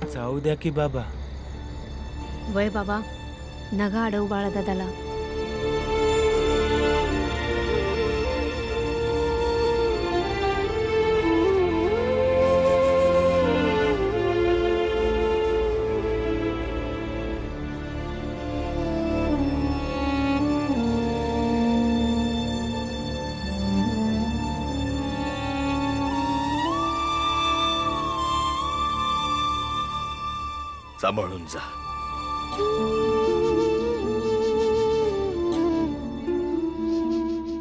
जाऊ द्या की बाबा. वय बाबा, नगा अडव बाळा दादाला. सांभाळून जा.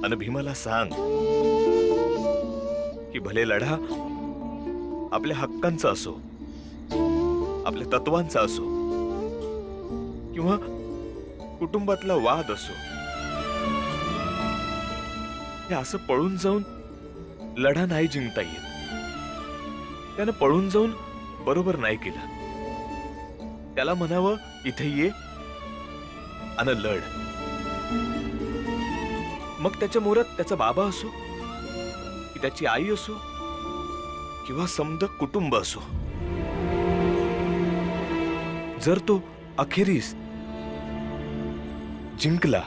आणि भीमाला सांग की भले लढा आपल्या हक्कांचा असो, आपल्या तत्वांचा असो, किंवा कुटुंबातला वाद असो, हे असं पळून जाऊन लढा नाही जिंकता येत. त्यानं पळून जाऊन बरोबर नाही केलं. त्याला म्हणावं इथे ये आणि लढ. मग त्याच्या मोरात त्याचा बाबा असो, की त्याची आई असो, किंवा समद कुटुंब असो, जर तो अखेरीस जिंकला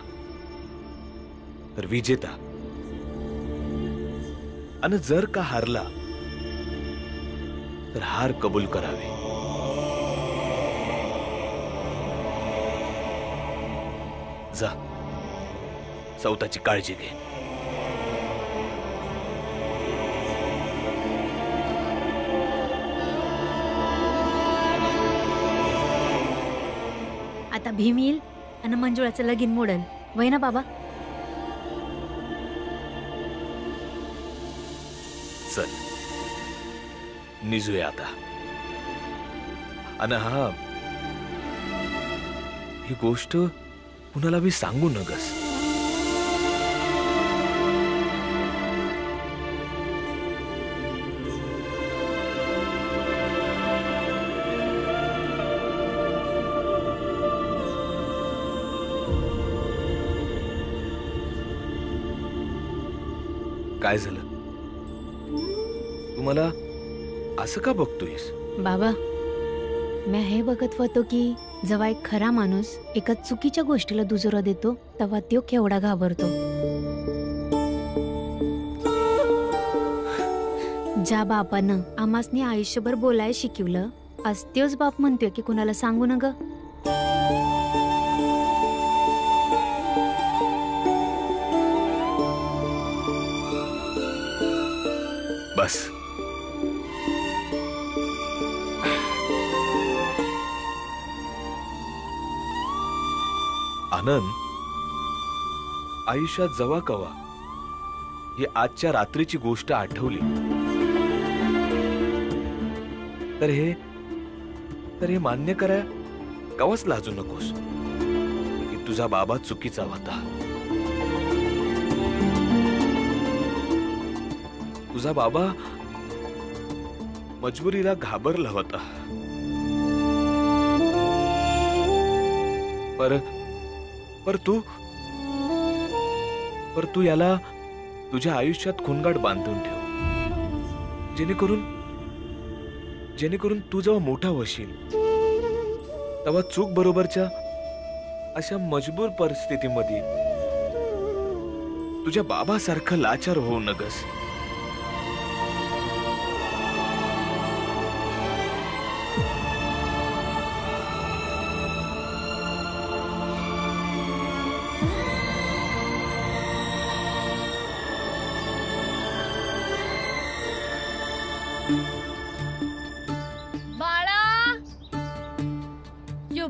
तर विजेता, आणि जर का हारला तर हार कबूल करावे. जा, सौताची काळजी घे. आता भीम येईल आणि मंजुळाचं लगीन मोडल. वय ना बाबा. चल निजूया आता. आणि हा, ही गोष्ट कुणाला बी सांगू नगस. काय झालं? तू मला असं का बघतोयस? बाबा, मी हे बघत होतो की जेव्हा एक खरा माणूस एका चुकीच्या गोष्टीला दुजोरा देतो तेव्हा तो केवढा घाबरतो. ज्या बापानं आमासनी आयुष्यभर बोलायला शिकवलं, आज त्योच बाप म्हणतोय की कुणाला सांगू नग. बस, आनंद. आयुष्यात जवा कवा ही आजच्या रात्रीची गोष्ट आठवली तर हे मान्य करा, कवाच लाजू नकोस की तुझा बाबा चुकीचा होता. तुझा बाबा मजबुरीला घाबरला होता. पर तू याला तुझ्या आयुष्यात खुणगाट बांधून ठेव, जेणेकरून तू जेव्हा मोठा होशील तेव्हा चूक बरोबरच्या अशा मजबूर परिस्थितीमध्ये तुझ्या बाबासारखं लाचार होऊ नगस.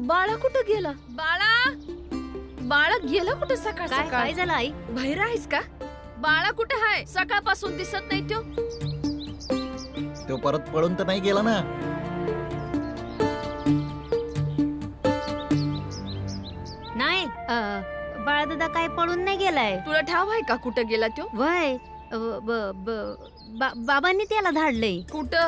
बाळा कुठं गेला? बाळा गेला कुठं सकाळ काय सकाळ? काय झालं आई? बाहेर आहेस का? बाळा कुठे आहे? सकाळपासून दिसत नाही तो. तो परत पळून तर नाही गेला ना? नाही, बाळादादा काय पळून नाही गेलाय. तुला ठाव आहे का कुठं गेला तो? वय, बाबांनी त्याला धाडलंय. कुठं?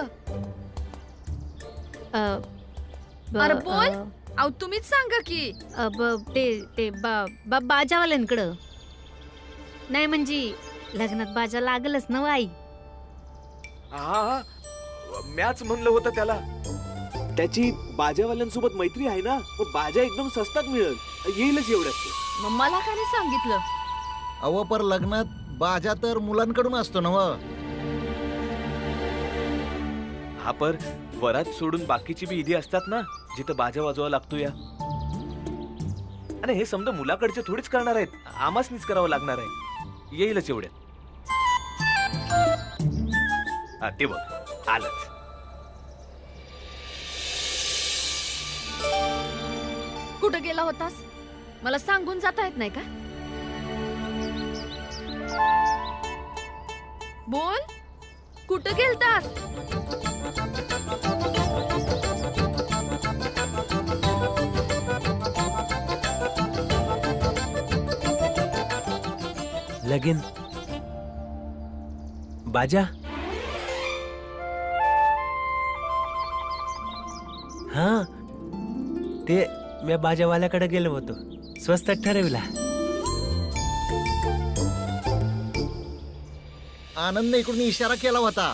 अरे बोल. अहो तुम्हीच सांगा की. ते बाजावाल्यांकडं. नाही म्हणजे लग्नात बाजा लागलच ना आई. हा, मॅच म्हणलं होतं त्याला. त्याची बाजावाल्यांसोबत मैत्री आहे ना, मग बाजा एकदम स्वस्तात मिळेल, येईलच एवढ्यात. मग मला का नाही सांगितलं? अव पर लग्नात बाजा तर मुलांकडून असतो ना व. हा पर वरात सोडून बाकीची बी इदी असतात ना जिथं बाजा वाजवा लागतो या. आणि हे समजा मुलाकडचे थोडीच करणार आहेत, आमासनीच करावं लागणार आहे. येईलच एवढ्यात. हा ते बघ आलंच. कुठं गेला होतास? मला सांगून जाता येत नाही का? बोल, कुठं गेलतास? लगीन बाजा. हा ते मी बाजावाल्याकडे गेलो होतो, स्वस्तात ठरविला. आनंद इकडून इशारा केला होता.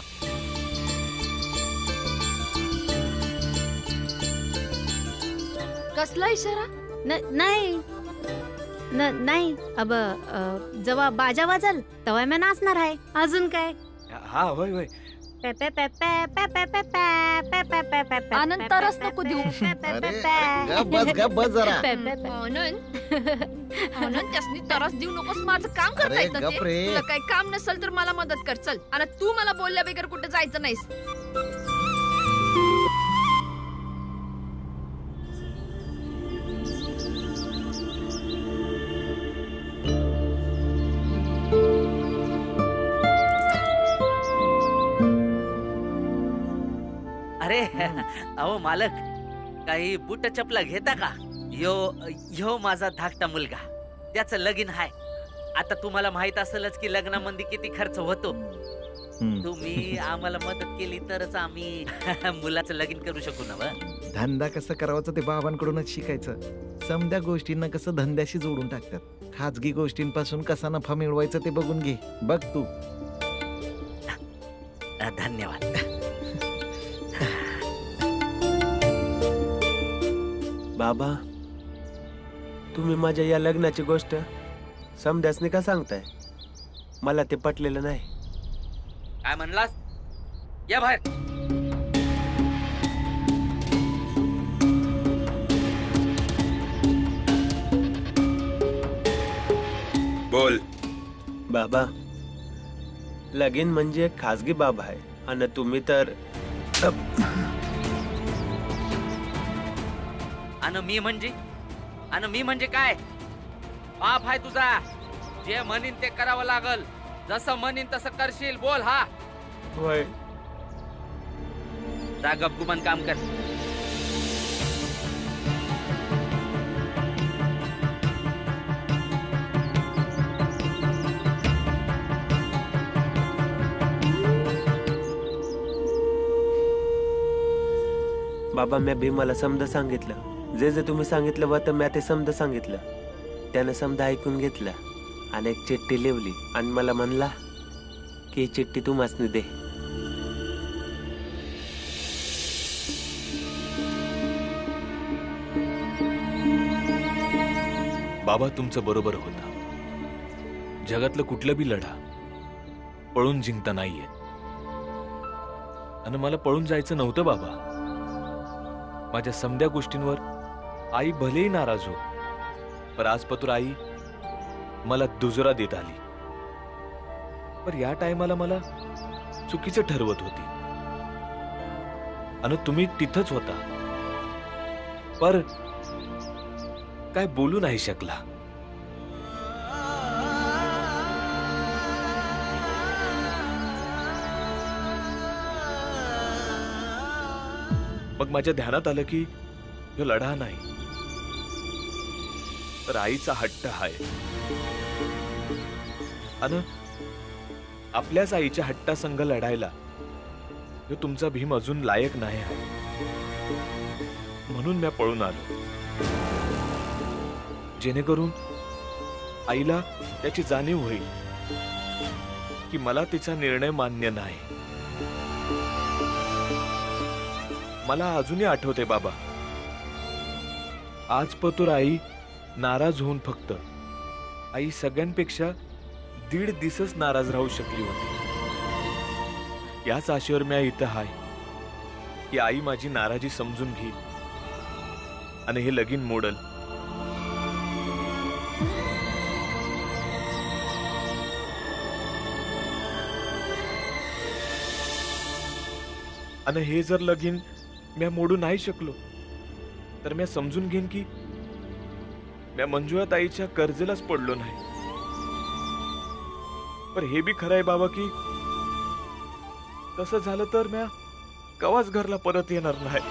कसला इशारा? नाही नाही अब जेव्हा बाजा वाजल तेव्हा मी नाचणार आहे. अजून काय? हा होय होय. पे पे पे पे पे पे पे पे पे पे पे पे आनंद तरस नको देऊ. अरे गप बस जरा. आनंद त्यासनी त्रास देऊ नकोस. माझं काम करता अरे येतं गप ते. रे. तुला काही काम नसेल तर मला मदत कर. चल. आणि तू मला बोलल्या बगैर कुठे जायचं नाहीस. अरे अहो मालक, काही बुट चपला घेता का? यो माझा धाकटा मुलगा, त्याचं लगीन हाय. आता तुम्हाला माहित असेलच की लग्नामध्ये किती खर्च होतो. तुम्ही आम्हाला मदत केली तरच आम्ही मुलाचं लगीन करू शकू ना. धंदा कसं करावाचं ते बाबांकडूनच शिकायचं. समद्या गोष्टींना कसं धंद्याशी जोडून टाकतात. खाजगी गोष्टींपासून कसा नफा मिळवायचा ते बघून घे. बघ तू. धन्यवाद. बाबा, तुम्ही माझ्या या लग्नाची गोष्ट समध्यासनी का सांगताय? मला ते पटलेलं नाही. काय म्हणलास? या बाहेर. बोल. बाबा, लगीन म्हणजे एक खाजगी बाब आहे आणि तुम्ही तर आणि मी म्हणजे काय? बाप आहे तुझा. जे म्हणीन ते करावं लागल. जसं म्हणीन तसं करशील. बोल. हा होय. जा गपगुमान काम कर. बाबा, मी भीमाला समद सांगितलं. जे तुम्ही सांगितलं होतं मी ते समद सांगितलं. त्यानं समद ऐकून घेतलं आणि एक चिठ्ठी लिहिली आणि मला म्हणला की ही चिठ्ठी तू मासनी दे. बाबा, तुमचं बरोबर होतं. जगातलं कुठलं बी लढा पळून जिंकता नाहीये. आणि मला पळून जायचं नव्हतं बाबा. माझ्या समद्या गोष्टींवर आई भलेही नाराज हो, पर आज पतूर आई मला दुजोरा देत आली. पर या टायमाला मला चुकीचं ठरवत होती आणि तुम्ही तिथंच होता, पर काय बोलू नाही शकला. मग माझ्या ध्यानात आलं की ह्यो लढा नाही तर आईचा हट्ट आहे. आणि आपल्याच आईच्या हट्टासंग लढायला ह्यो तुमचा भीम अजून लायक नाही आहे. म्हणून मी पळून आलो, जेणेकरून आईला त्याची जाणीव होईल की मला तिचा निर्णय मान्य नाही. मला अजूनही आठवते बाबा. आज पतूर आई नाराज होऊन फक्त आई सगळ्यांपेक्षा 1.5 दिवसच नाराज राहू शकली होती. याच आशेवर मी इथं हाय की आई माझी नाराजी समजून घेईल आणि हे लगीन मोडल. आणि हे जर लगीन मी मोडू नाही शकलो तर मी समजून घेईन की मी मंजुळा ताईच्या कर्जेलाच पडलो नाही. पर हे बी खरं आहे बाबा की तसं झालं तर मी कवाच घरला परत येणार नाही.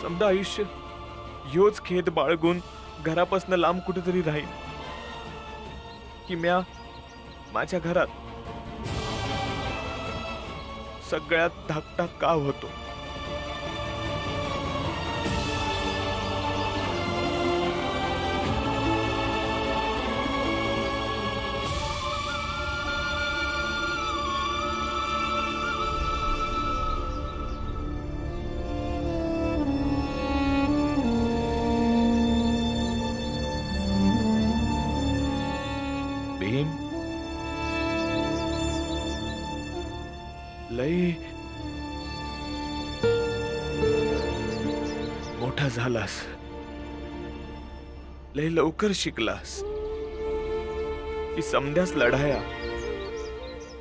समजा आयुष्य ह्योच खेद बाळगून घरापासून लांब कुठेतरी राहील की म्या माझ्या घरात सगळ्यात धाकटा का होतो. भीम लय मोठा झालास, लय लवकर शिकलास की समध्यास लढाया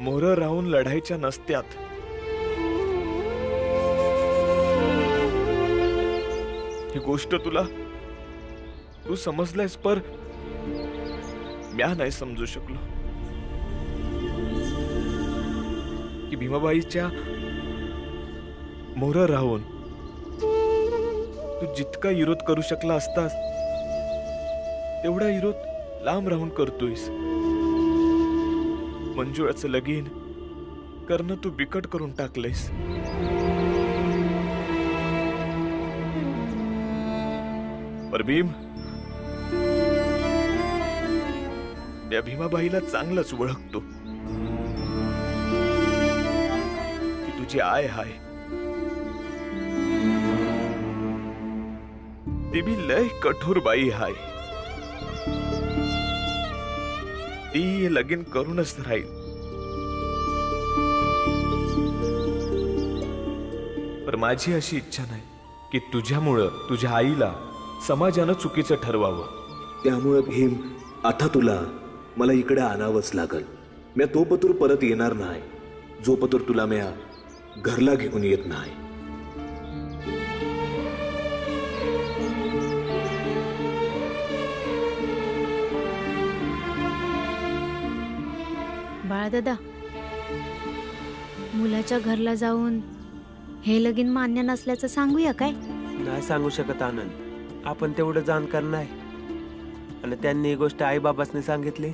मोर राहून लढायच्या नसत्यात. ही गोष्ट तू समजलायस पर म्या नाही समजू शकलो की भीमाबाईच्या मोर राहून तू जितका विरोध करू शकला असतास तेवढा विरोध लांब राहून करतोयस. मंजुळाचं लगीन करणं तू बिकट करून टाकलेस. पर भीम या भीमाबाईला चांगलंच ओळखतो की तुझी आय हाय ती बी लय कठोर बाई हाय. ती लगीन करूनच राहील. पर माझी अशी इच्छा नाही की तुझ्यामुळं तुझ्या आईला समाजानं चुकीचं ठरवावं. त्यामुळं भीम आता मला इकडे आणावंच लागल. मी तो पतूर परत येणार नाही जो पतूर तुला म्या घरला घेऊन येत नाही. बाळदादा, मुलाच्या घरला जाऊन हे लगीन मान्य नसल्याचं सांगूया काय? नाही सांगू शकत आनंद. आपण तेवढं जाणकार नाही आणि त्यांनी ही गोष्ट आई बाबासनी सांगितली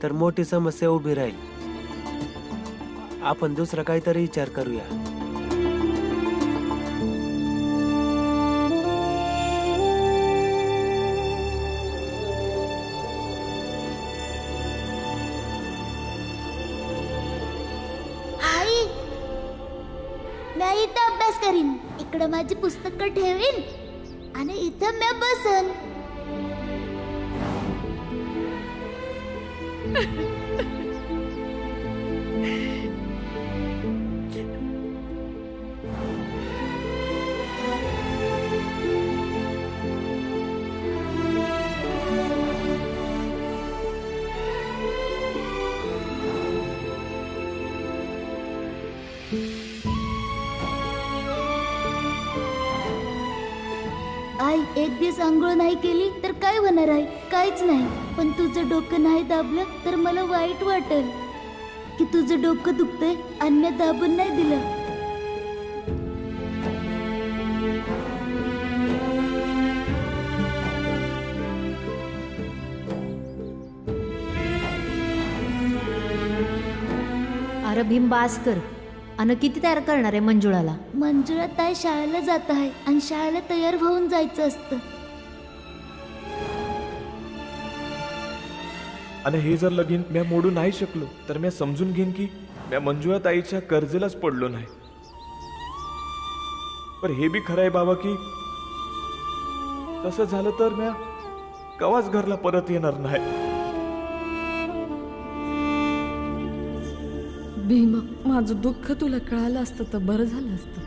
तर मोठी समस्या उभी राहील. आपण दुसरा काहीतरी विचार करूया. आई, मी इथं अभ्यास करीन, इकडं माझी पुस्तकं ठेवीन आणि इथं मी बसन. आई, एक दिवस आंघोळ नाही केली तर काय होणार आहे? काहीच नाही. पण तुझं डोकं नाही दाबलं तर मला वाईट वाटेल की तुझं डोकं दुखतंय आणि मी दाबून नाही दिलं. अरे भीम, बास कर. अन किती तयार करणार आहे मंजुळाला? मंजुळा ताई शाळेला जात आहे आणि शाळेला तयार होऊन जायचं असतं. आणि हे जर लगीन म्या मोडू नाही शकलो तर म्या समजून घेईन की म्या मंजुळा ताईच्या कर्जेलाच पडलो नाही. पण हे बी खरं आहे बाबा की तसं झालं तर म्या कवाच घरला परत येणार नाही. भीमा, माझं दुःख तुला कळालं असतं तर बरं झालं असतं.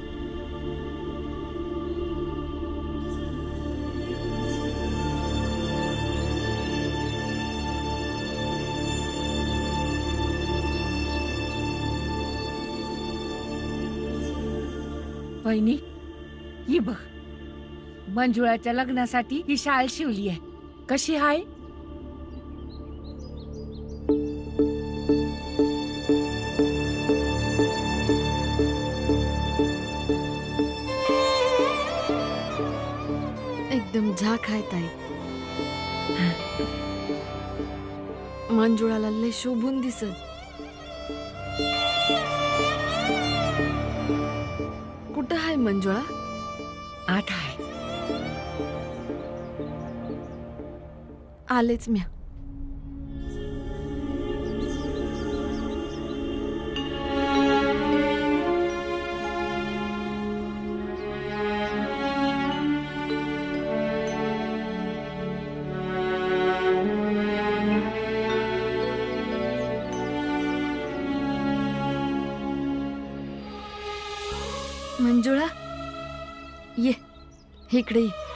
वहिनी, ही बघ, मंजुळाच्या लग्नासाठी ही शाल शिवली आहे. कशी आहे? एकदम झाक आहे ताई. मंजुळाला लय शोभून दिसत. कुठं आहे मंजुळा? आठ आहे. आलेच म्या. मंजुळा, ये इकडे ये.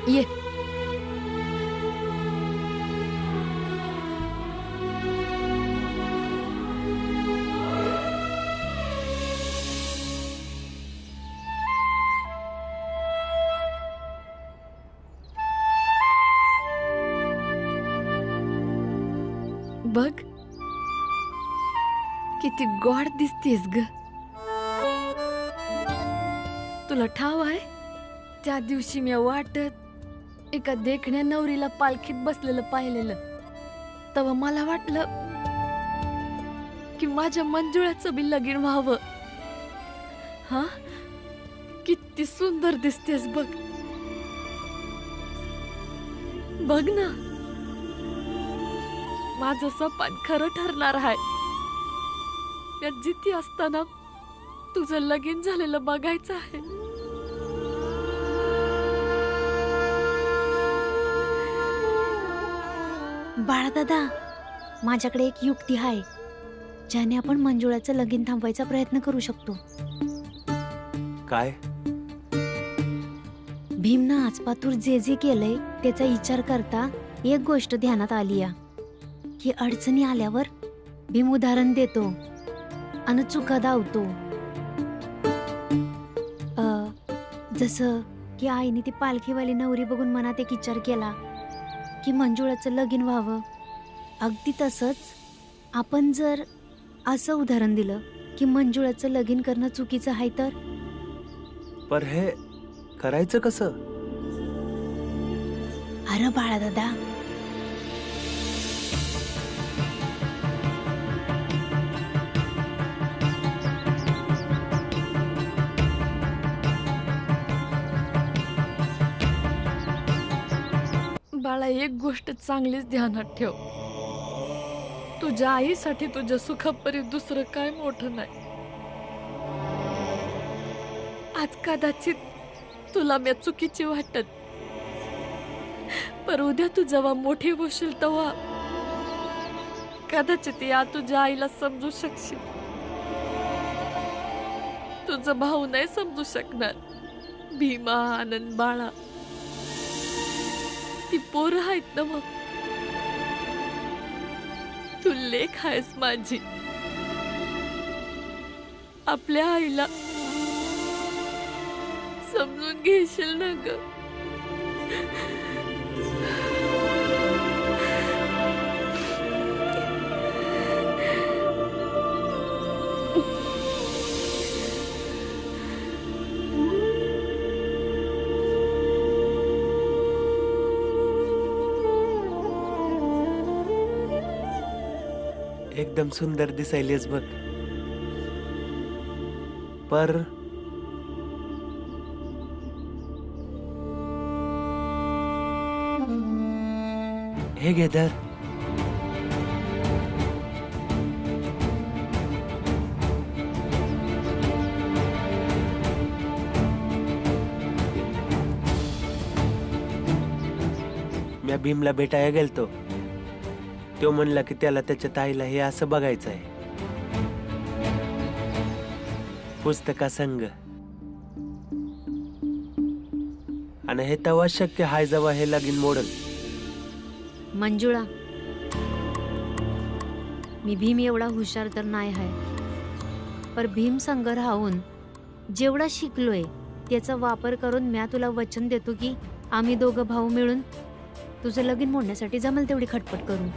ये. बघ किती गोड दिसतेस ग. तुला ठाव आहे, त्या दिवशी मी वाटत एका देखण्या नवरीला पालखीत बसलेलं पाहिलेलं. तेव्हा मला वाटलं की माझ्या मंजुळाचं बी लगीन व्हावं. हा, किती सुंदर दिसतेस बघ. बघ ना, माझं सपन खरं ठरणार आहे. या जिथे असताना तुझं लगीन झालेलं बघायचं आहे. बाळदादा, माझ्याकडे एक युक्ती आहे ज्याने आपण मंजुळाचं लगीन थांबवायचा प्रयत्न करू शकतो. काय? भीमनं आजपातूर जे जे केलंय त्याचा विचार करता एक गोष्ट ध्यानात आली या की अडचणी आल्यावर भीम उदाहरण देतो आणि चुका धावतो. जसं की आईने ती पालखीवाली नवरी बघून मनात एक विचार केला की मंजुळाचं लगीन व्हावं. अगदी तसंच आपण जर असं उदाहरण दिलं की मंजुळाचं लगीन करणं चुकीचं आहे तर पर हे करायचं कसं? अरे बाळादादा, बाळा, एक गोष्ट चांगलीच ध्यानात ठेव. तुझ्या आईसाठी तुझ्या सुखापरी दुसरं काय मोठं नाही. आज कदाचित तुला मी चुकीची वाटत, पर उद्या तू जेव्हा मोठी होशील तेव्हा कदाचित या तुझ्या आईला समजू शकशील. तुझा भाऊ नाही समजू शकणार. भीमा, आनंद, बाळा, ती पोरं आहेत ना. मग तू लेक आहेस माझी. आपल्या आईला समजून घेशील ना ग. एकदम सुंदर दिसायलीस बघ. पर, पर, हे घे धर. मी भीमला भेटायला गेलतो. तो म्हणला की त्याला त्याच्या ताईला हे असं बघायचं आहे. पुस्तका संघ. आणि हे तेव्हा शक्य हाय जेव्हा हे लगीन मोडल. मंजुळा, मी भीम एवढा हुशार तर नाही आहे, पर भीम संग राहून जेवढा शिकलोय त्याचा वापर करून म्या तुला वचन देतो की आम्ही दोघं भाऊ मिळून तुझं लगीन मोडण्यासाठी जमेल तेवढी खटपट करू.